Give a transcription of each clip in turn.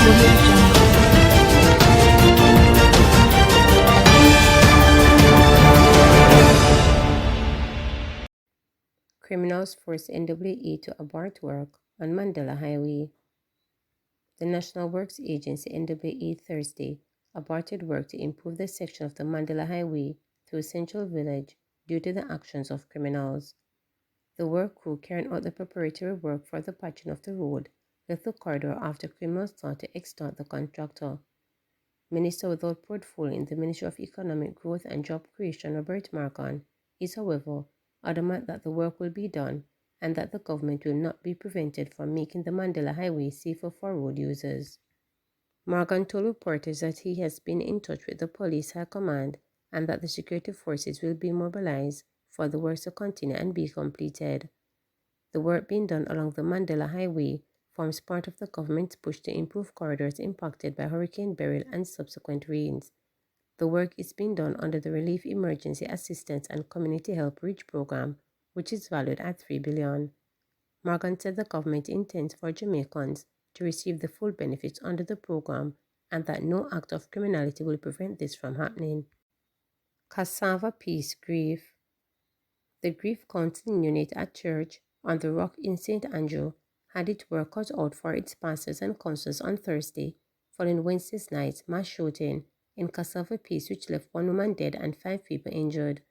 Audio Jungle. Criminals force NAA to abort work on Mandela Highway. The National Works Agency NAA Thursday aborted work to improve the section of the Mandela Highway through Central Village due to the actions of criminals. The work crew carrying out the preparatory work for the patching of the road left the corridor after criminals thought to extort the contractor. Minister without portfolio in the Ministry of Economic Growth and Job Creation, Robert Markan, is, however, adamant that the work will be done and that the government will not be prevented from making the Mandela Highway safer for road users. Morgan told reporters that he has been in touch with the police high command and that the security forces will be mobilized for the works to continue and be completed. The work being done along the Mandela Highway forms part of the government's push to improve corridors impacted by Hurricane Beryl and subsequent rains. The work is being done under the Relief Emergency Assistance and Community Help REACH program, which is valued at $3 billion. Morgan said the government intends for Jamaicans to receive the full benefits under the program and that no act of criminality will prevent this from happening. Cassava Peace Grief. The grief counseling unit at church on the Rock in St. Andrew had its work cut out for its pastors and counselors on Thursday following Wednesday's night's mass shooting in Cassava Peace, which left one woman dead and 5 people injured.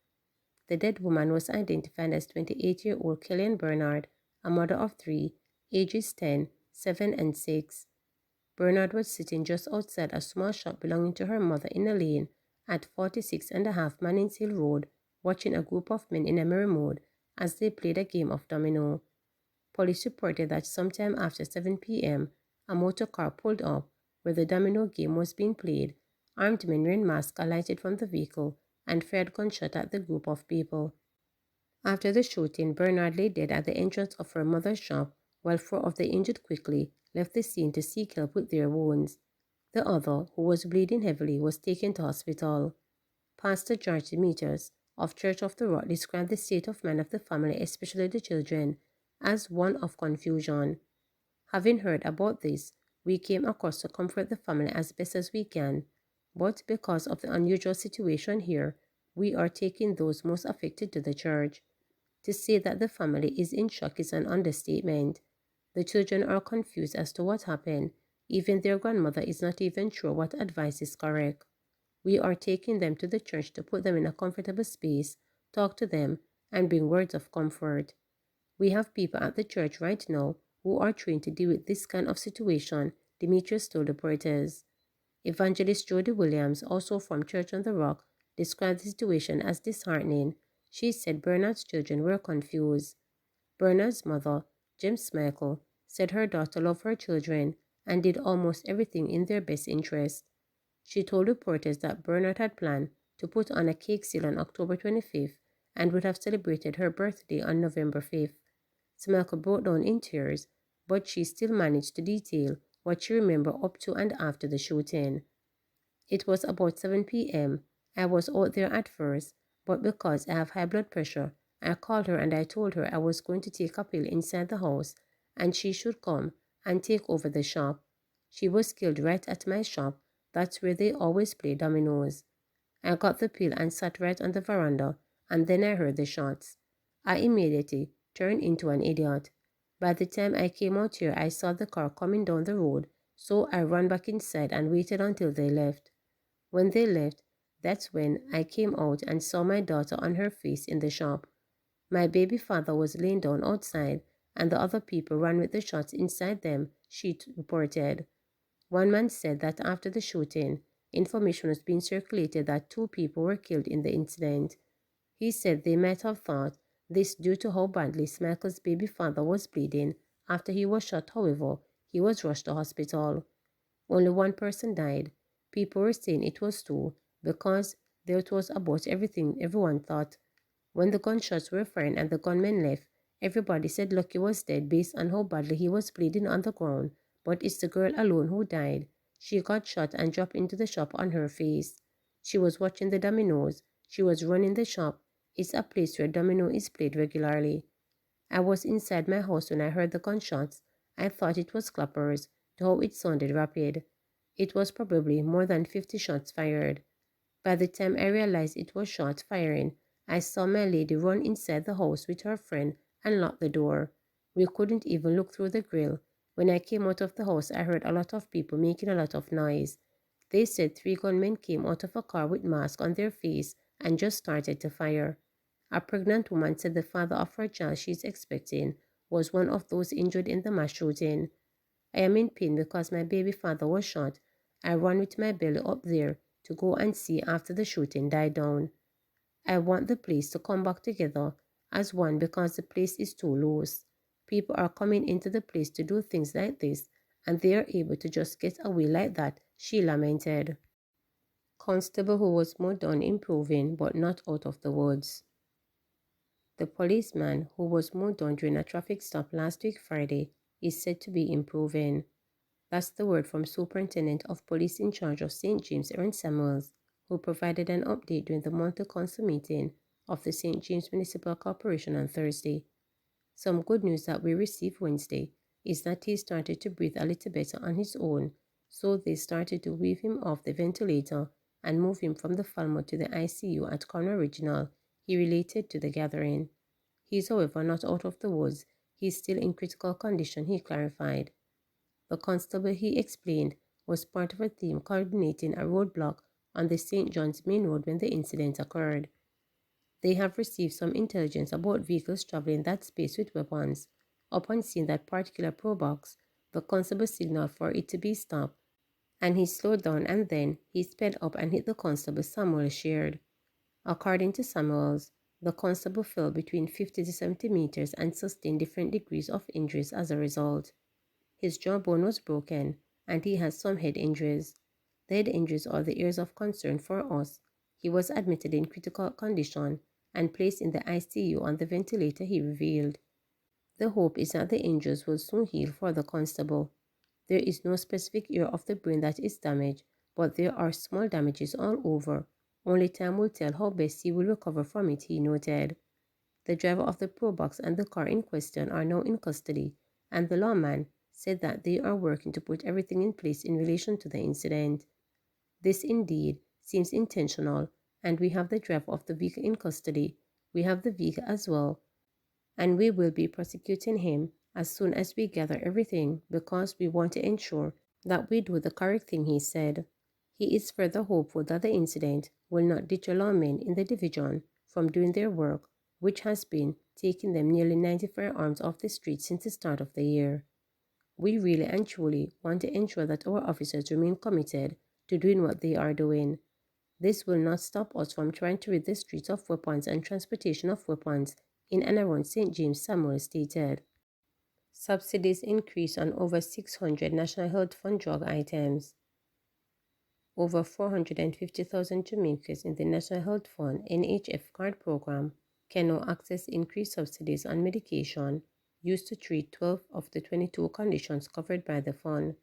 The dead woman was identified as 28-year-old Kellyanne Bernard, a mother of 3, ages 10, 7, and 6. Bernard was sitting just outside a small shop belonging to her mother in a lane at 46.5 Mannings Hill Road, watching a group of men in a merry mood as they played a game of domino. Police reported that sometime after 7 p.m., a motor car pulled up where the domino game was being played. Armed men wearing masks alighted from the vehicle and fired gunshot at the group of people. After the shooting, Bernard lay dead at the entrance of her mother's shop, while 4 of the injured quickly left the scene to seek help with their wounds. The other, who was bleeding heavily, was taken to hospital. Pastor George Demetrius of Church of the Rock described the state of mind of the family, especially the children, as one of confusion. Having heard about this, we came across to comfort the family as best as we can, but because of the unusual situation here, we are taking those most affected to the church. To say that the family is in shock is an understatement. The children are confused as to what happened. Even their grandmother is not even sure what advice is correct. We are taking them to the church to put them in a comfortable space, talk to them, and bring words of comfort. We have people at the church right now who are trained to deal with this kind of situation, Demetrius told reporters. Evangelist Jody Williams, also from Church on the Rock, described the situation as disheartening. She said Bernard's children were confused. Bernard's mother, James Michael, said her daughter loved her children and did almost everything in their best interest. She told reporters that Bernard had planned to put on a cake sale on October 25th and would have celebrated her birthday on November 5th. Smichael broke down in tears, but she still managed to detail what she remembered up to and after the shooting. It was about 7 p.m. I was out there at first, but because I have high blood pressure, I called her and I told her I was going to take a pill inside the house and she should come and take over the shop. She was killed right at my shop. That's where they always play dominoes. I got the pill and sat right on the veranda, and then I heard the shots. I immediately turned into an idiot. By the time I came out here, I saw the car coming down the road, so I ran back inside and waited until they left. When they left, that's when I came out and saw my daughter on her face in the shop. My baby father was laying down outside, and the other people ran with the shots inside them, she reported. One man said that after the shooting, information was being circulated that 2 people were killed in the incident. He said they might have thought this due to how badly Smichael's baby father was bleeding. After he was shot, however, he was rushed to hospital. Only 1 person died. People were saying it was 2 because there was about everything everyone thought. When the gunshots were fired and the gunmen left, everybody said Lucky was dead based on how badly he was bleeding on the ground, but it's the girl alone who died. She got shot and dropped into the shop on her face. She was watching the dominoes. She was running the shop. It's a place where domino is played regularly. I was inside my house when I heard the gunshots. I thought it was clappers. though it sounded rapid. It was probably more than 50 shots fired. By the time I realized it was shots firing, I saw my lady run inside the house with her friend and lock the door. We couldn't even look through the grill. When I came out of the house, I heard a lot of people making a lot of noise. They said 3 gunmen came out of a car with masks on their face and just started to fire. A pregnant woman said the father of her child she's expecting was one of those injured in the mass shooting. I am in pain because my baby father was shot. I ran with my belly up there to go and see after the shooting died down. I want the place to come back together as one because the place is too loose. People are coming into the place to do things like this, and they are able to just get away like that, she lamented. Constable who was more done improving but not out of the woods. The policeman who was mowed down during a traffic stop last week Friday is said to be improving. That's the word from Superintendent of Police in charge of St. James, Aaron Samuels, who provided an update during the monthly council meeting of the St. James Municipal Corporation on Thursday. Some good news that we received Wednesday is that he started to breathe a little better on his own, so they started to weave him off the ventilator and move him from the Falmouth to the ICU at Corner Regional, he related to the gathering. He is, however, not out of the woods. He is still in critical condition, he clarified. The constable, he explained, was part of a team coordinating a roadblock on the St. John's Main Road when the incident occurred. They have received some intelligence about vehicles traveling that space with weapons. Upon seeing that particular probox, the constable signaled for it to be stopped, and he slowed down and then he sped up and hit the constable, Samuel shared. According to Samuels, the constable fell between 50 to 70 meters and sustained different degrees of injuries as a result. His jawbone was broken, and he has some head injuries. The head injuries are the areas of concern for us. He was admitted in critical condition and placed in the ICU on the ventilator, he revealed. The hope is that the injuries will soon heal for the constable. There is no specific area of the brain that is damaged, but there are small damages all over. Only time will tell how best he will recover from it, he noted. The driver of the probox and the car in question are now in custody, and the lawman said that they are working to put everything in place in relation to the incident. This indeed seems intentional, and we have the driver of the vehicle in custody. We have the vehicle as well, and we will be prosecuting him as soon as we gather everything because we want to ensure that we do the correct thing, he said. He is further hopeful that the incident will not deter lawmen in the division from doing their work, which has been taking them nearly 90 firearms off the streets since the start of the year. We really and truly want to ensure that our officers remain committed to doing what they are doing. This will not stop us from trying to rid the streets of weapons and transportation of weapons in and around St. James, Samuel stated. Subsidies increase on over 600 National Health Fund drug items. Over 450,000 Jamaicans in the National Health Fund NHF card program can now access increased subsidies on medication used to treat 12 of the 22 conditions covered by the fund.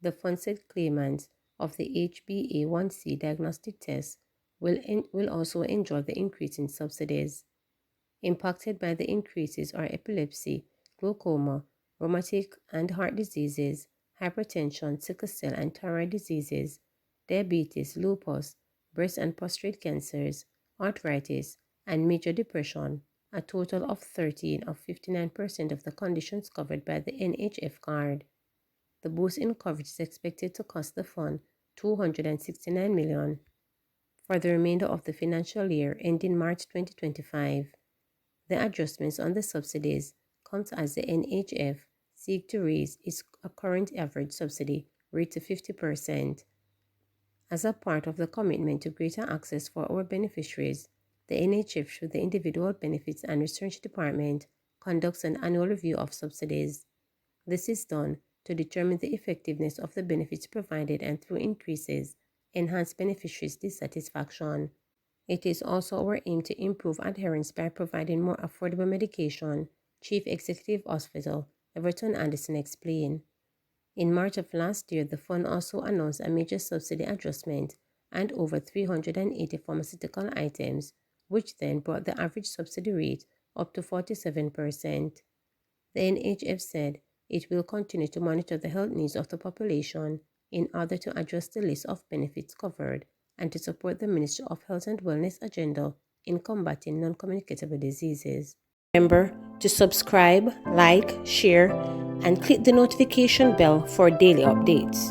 The fund said claimants of the HbA1c diagnostic test will also enjoy the increase in subsidies. Impacted by the increases are epilepsy, glaucoma, rheumatic and heart diseases, hypertension, sickle cell and thyroid diseases, diabetes, lupus, breast and prostate cancers, arthritis, and major depression, a total of 13 of 59% of the conditions covered by the NHF card. The boost in coverage is expected to cost the fund $269 million for the remainder of the financial year ending March 2025. The adjustments on the subsidies comes as the NHF seeks to raise its current average subsidy rate to 50%. As a part of the commitment to greater access for our beneficiaries, the NHF, through the Individual Benefits and Research Department, conducts an annual review of subsidies. This is done to determine the effectiveness of the benefits provided and, through increases, enhance beneficiaries' dissatisfaction. It is also our aim to improve adherence by providing more affordable medication, Chief Executive Hospital Everton Anderson explained. In March of last year, the fund also announced a major subsidy adjustment and over 380 pharmaceutical items, which then brought the average subsidy rate up to 47%. The NHF said it will continue to monitor the health needs of the population in order to adjust the list of benefits covered and to support the Ministry of Health and Wellness agenda in combating non-communicable diseases. Remember to subscribe, like, share, and click the notification bell for daily updates.